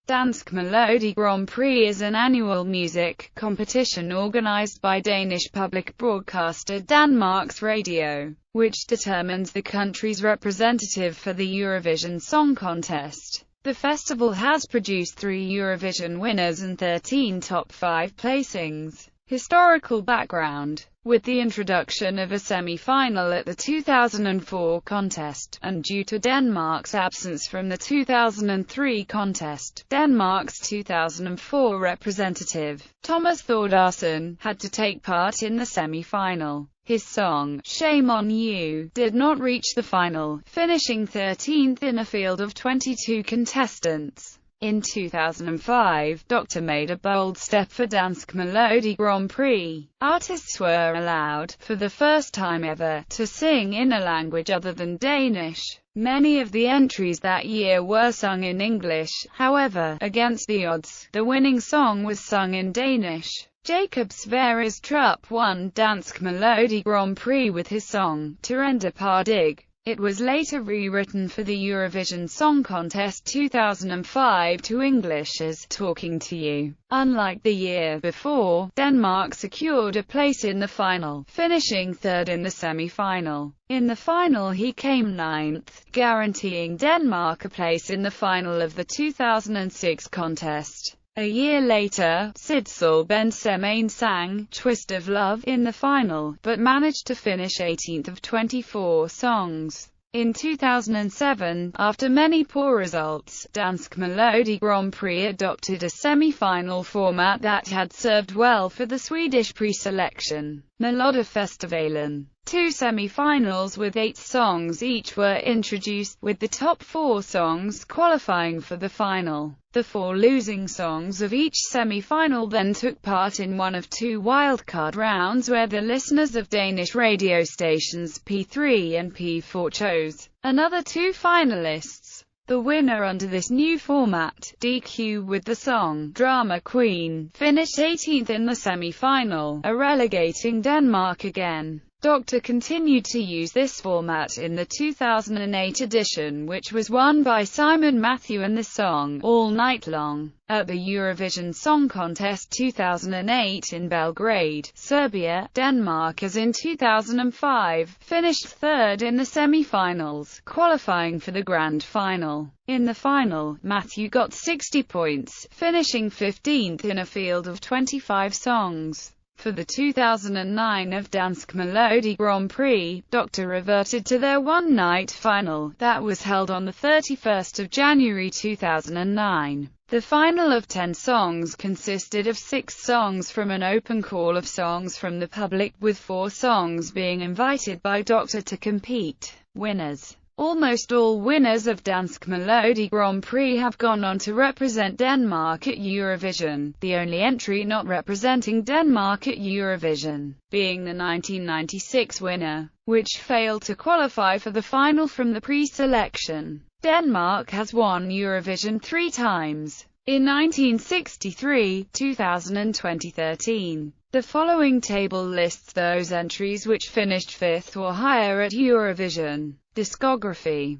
Dansk Melodi Grand Prix is an annual music competition organized by Danish public broadcaster Danmarks Radio, which determines the country's representative for the Eurovision Song Contest. The festival has produced 3 Eurovision winners and 13 top 5 placings. Historical background: with the introduction of a semi-final at the 2004 contest, and due to Denmark's absence from the 2003 contest, Denmark's 2004 representative, Thomas Thordarson, had to take part in the semi-final. His song, Shame on You, did not reach the final, finishing 13th in a field of 22 contestants. In 2005, Dr. made a bold step for Dansk Melodi Grand Prix. Artists were allowed, for the first time ever, to sing in a language other than Danish. Many of the entries that year were sung in English, however, against the odds, the winning song was sung in Danish. Jacob Sverris Trup won Dansk Melodi Grand Prix with his song, Terrassa Pardig. It was later rewritten for the Eurovision Song Contest 2005 to English as Talking to You. Unlike the year before, Denmark secured a place in the final, finishing 3rd in the semi-final. In the final he came 9th, guaranteeing Denmark a place in the final of the 2006 contest. A year later, Sidsel Bensemane sang Twist of Love in the final, but managed to finish 18th of 24 songs. In 2007, after many poor results, Dansk Melodi Grand Prix adopted a semi-final format that had served well for the Swedish pre-selection, Melodifestivalen. 2 semi-finals with 8 songs each were introduced, with the top 4 songs qualifying for the final. The 4 losing songs of each semi-final then took part in one of 2 wildcard rounds where the listeners of Danish radio stations P3 and P4 chose another 2 finalists. The winner under this new format, DQ with the song Drama Queen, finished 18th in the semi-final, relegating Denmark again. Dr continued to use this format in the 2008 edition, which was won by Simon Matthew and the song All Night Long. At the Eurovision Song Contest 2008 in Belgrade, Serbia, Denmark, as in 2005, finished 3rd in the semi-finals, qualifying for the grand final. In the final, Matthew got 60 points, finishing 15th in a field of 25 songs. For the 2009 of Dansk Melodi Grand Prix, Dr reverted to their one-night final, that was held on the 31st of January 2009. The final of 10 songs consisted of 6 songs from an open call of songs from the public, with 4 songs being invited by Dr to compete. Winners: almost all winners of Dansk Melodi Grand Prix have gone on to represent Denmark at Eurovision, the only entry not representing Denmark at Eurovision being the 1996 winner, which failed to qualify for the final from the pre-selection. Denmark has won Eurovision 3 times, in 1963, 2000 and 2013. The following table lists those entries which finished 5th or higher at Eurovision. Discography.